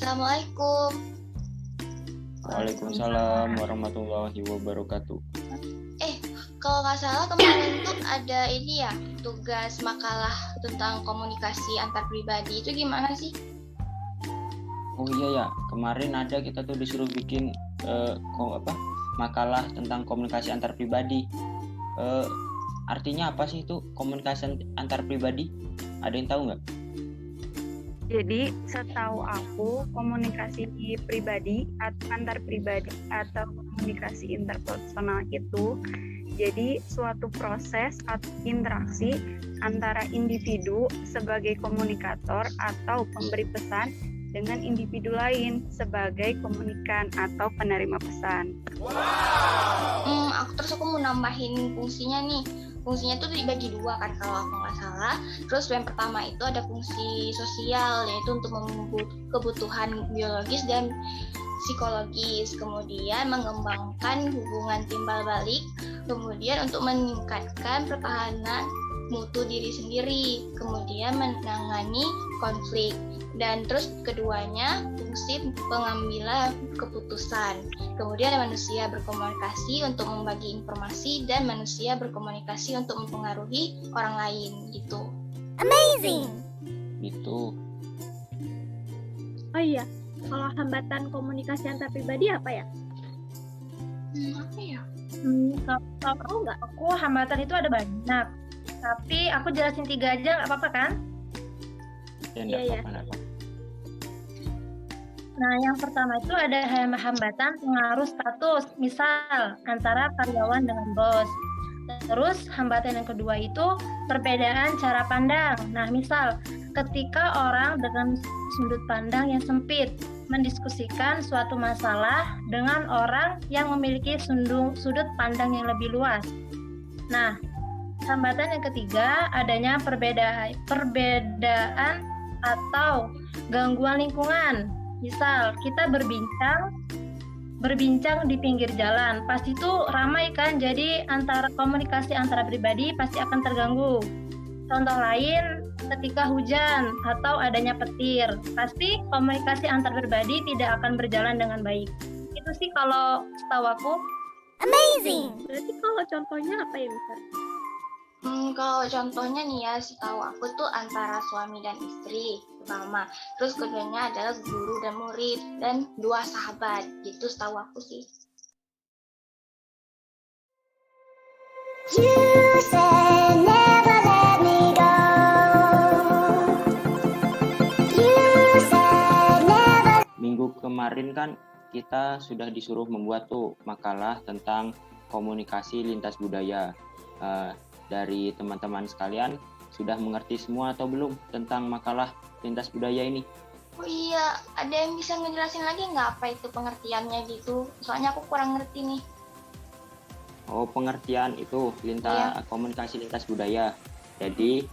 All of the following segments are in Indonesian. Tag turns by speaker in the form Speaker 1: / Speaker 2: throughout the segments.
Speaker 1: Assalamualaikum.
Speaker 2: Waalaikumsalam warahmatullahi wabarakatuh.
Speaker 1: Kalau nggak salah kemarin tuh ada ini ya, tugas makalah tentang komunikasi antar pribadi. Itu gimana sih?
Speaker 2: Oh iya ya, kemarin ada kita tuh disuruh bikin makalah tentang komunikasi antar pribadi. Artinya apa sih itu komunikasi antar pribadi? Ada yang tahu nggak?
Speaker 3: Jadi setahu aku komunikasi pribadi antar pribadi atau komunikasi interpersonal itu jadi suatu proses atau interaksi antara individu sebagai komunikator atau pemberi pesan dengan individu lain sebagai komunikan atau penerima pesan.
Speaker 1: Aku mau nambahin fungsinya nih. Fungsinya tuh dibagi dua kan kalau aku nggak salah. Terus yang pertama itu ada fungsi sosial, yaitu untuk memenuhi kebutuhan biologis dan psikologis. Kemudian mengembangkan hubungan timbal balik. Kemudian untuk meningkatkan pertahanan mutu diri sendiri. Kemudian menangani konflik. Dan terus keduanya fungsi pengambilan keputusan. Kemudian manusia berkomunikasi untuk membagi informasi dan manusia berkomunikasi untuk mempengaruhi orang lain gitu.
Speaker 4: Amazing.
Speaker 2: Itu.
Speaker 4: Oh iya, kalau hambatan komunikasi antar pribadi apa ya?
Speaker 1: Apa ya?
Speaker 4: Kalau tahu nggak? Aku hambatan itu ada banyak, tapi aku jelasin 3 aja nggak apa-apa kan?
Speaker 2: Iya. Apa-apa.
Speaker 4: Nah, yang pertama itu ada hambatan pengaruh status, misal antara karyawan dengan bos. Terus hambatan yang kedua itu perbedaan cara pandang. Nah, misal ketika orang dengan sudut pandang yang sempit mendiskusikan suatu masalah dengan orang yang memiliki sudut pandang yang lebih luas. Nah, hambatan yang ketiga adanya perbedaan atau gangguan lingkungan. Misal kita berbincang di pinggir jalan, pasti itu ramai kan, jadi komunikasi antara pribadi pasti akan terganggu. Contoh lain, ketika hujan atau adanya petir, pasti komunikasi antar pribadi tidak akan berjalan dengan baik. Itu sih kalau setahu aku.
Speaker 5: Amazing.
Speaker 4: Berarti kalau contohnya apa ya, Mister?
Speaker 1: Kalau contohnya nih ya, setahu aku tuh antara suami dan istri pertama. Terus keduanya adalah guru dan murid dan 2 sahabat. Gitu setahu aku sih.
Speaker 5: You said never let me go. You said never.
Speaker 2: Minggu kemarin kan kita sudah disuruh membuat tuh makalah tentang komunikasi lintas budaya. Dari teman-teman sekalian sudah mengerti semua atau belum tentang makalah lintas budaya ini?
Speaker 1: Oh iya, ada yang bisa ngejelasin lagi nggak apa itu pengertiannya gitu? Soalnya aku kurang ngerti nih.
Speaker 2: Oh, pengertian itu komunikasi lintas budaya. Jadi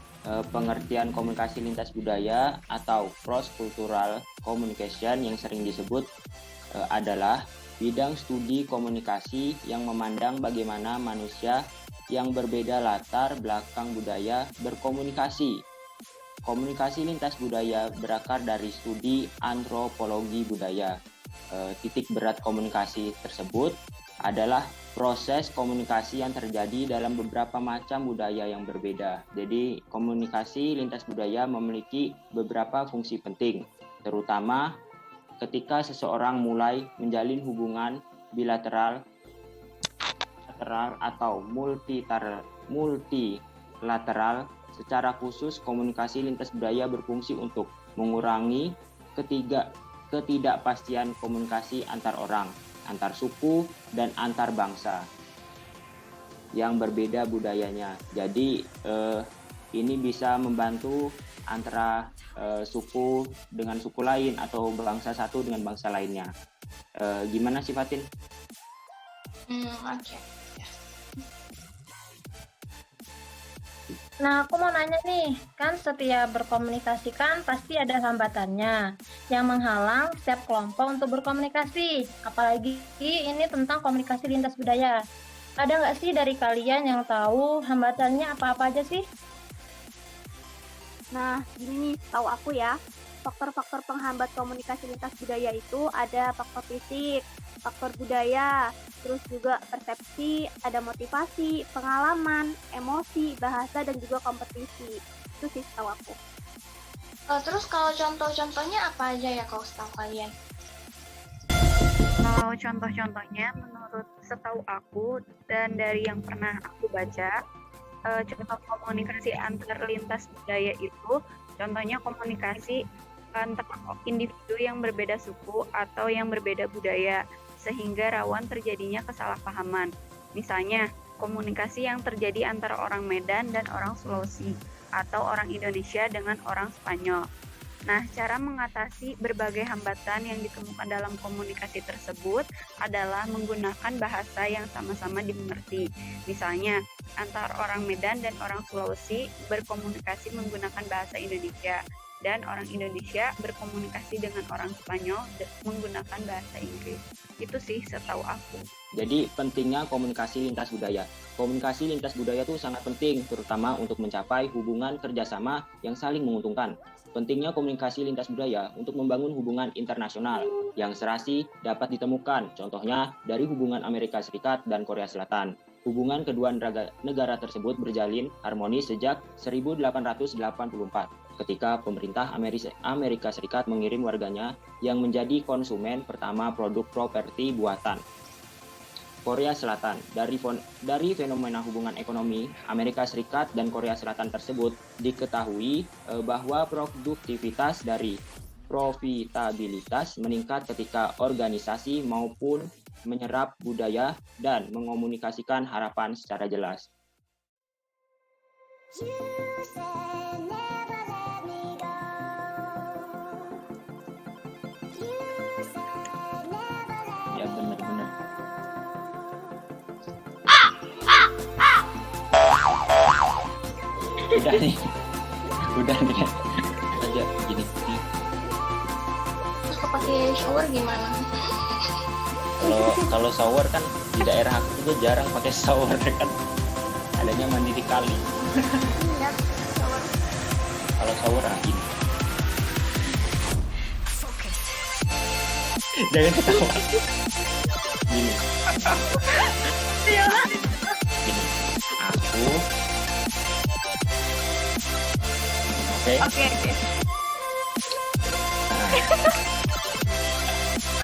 Speaker 2: pengertian komunikasi lintas budaya atau cross cultural communication yang sering disebut adalah bidang studi komunikasi yang memandang bagaimana manusia yang berbeda latar belakang budaya berkomunikasi. Komunikasi lintas budaya berakar dari studi antropologi budaya. Titik berat komunikasi tersebut adalah proses komunikasi yang terjadi dalam beberapa macam budaya yang berbeda. Jadi, komunikasi lintas budaya memiliki beberapa fungsi penting, terutama ketika seseorang mulai menjalin hubungan bilateral atau multilateral. Secara khusus, komunikasi lintas budaya berfungsi untuk mengurangi ketidakpastian komunikasi antar orang, antar suku, dan antar bangsa yang berbeda budayanya. Jadi ini bisa membantu antara suku dengan suku lain atau bangsa satu dengan bangsa lainnya. Gimana sih Fatin?
Speaker 1: Oke.
Speaker 4: Nah, aku mau nanya nih, kan setiap berkomunikasi kan pasti ada hambatannya yang menghalang setiap kelompok untuk berkomunikasi. Apalagi ini tentang komunikasi lintas budaya. Ada nggak sih dari kalian yang tahu hambatannya apa-apa aja sih?
Speaker 3: Nah, gini nih, tahu aku ya.
Speaker 6: faktor-faktor penghambat komunikasi lintas budaya itu ada faktor fisik, faktor budaya, terus juga persepsi, ada motivasi, pengalaman, emosi, bahasa, dan juga kompetisi. Itu sih setahu aku.
Speaker 1: Terus kalau contoh-contohnya apa aja ya kalau setahu kalian?
Speaker 3: Kalau contoh-contohnya menurut setahu aku dan dari yang pernah aku baca, contoh komunikasi antar lintas budaya itu contohnya komunikasi antar individu yang berbeda suku atau yang berbeda budaya sehingga rawan terjadinya kesalahpahaman. Misalnya, komunikasi yang terjadi antara orang Medan dan orang Sulawesi atau orang Indonesia dengan orang Spanyol. Nah, cara mengatasi berbagai hambatan yang ditemukan dalam komunikasi tersebut adalah menggunakan bahasa yang sama-sama dimengerti. Misalnya, antara orang Medan dan orang Sulawesi berkomunikasi menggunakan bahasa Indonesia, dan orang Indonesia berkomunikasi dengan orang Spanyol menggunakan bahasa Inggris. Itu sih setahu aku.
Speaker 2: Jadi pentingnya komunikasi lintas budaya. Komunikasi lintas budaya itu sangat penting, terutama untuk mencapai hubungan kerjasama yang saling menguntungkan. Pentingnya komunikasi lintas budaya untuk membangun hubungan internasional yang serasi dapat ditemukan, contohnya dari hubungan Amerika Serikat dan Korea Selatan. Hubungan kedua negara tersebut berjalin harmonis sejak 1884, ketika pemerintah Amerika Serikat mengirim warganya yang menjadi konsumen pertama produk properti buatan. Korea Selatan, dari fenomena hubungan ekonomi Amerika Serikat dan Korea Selatan tersebut diketahui bahwa produktivitas dari profitabilitas meningkat ketika organisasi maupun menyerap budaya dan mengomunikasikan harapan secara jelas.
Speaker 5: You said never let me go. You said never let
Speaker 2: Ya benar-benar. Udah nih aja gini.
Speaker 1: Terus kalau pakai shower gimana?
Speaker 2: Kalau shower kan di daerah aku juga jarang pakai shower kan, adanya mandi di kali.
Speaker 1: Iya, shower.
Speaker 2: Kalau shower gini. Jangan ketawa. Gini. Gini. Aku. Oke.
Speaker 3: Oke.
Speaker 2: Nah,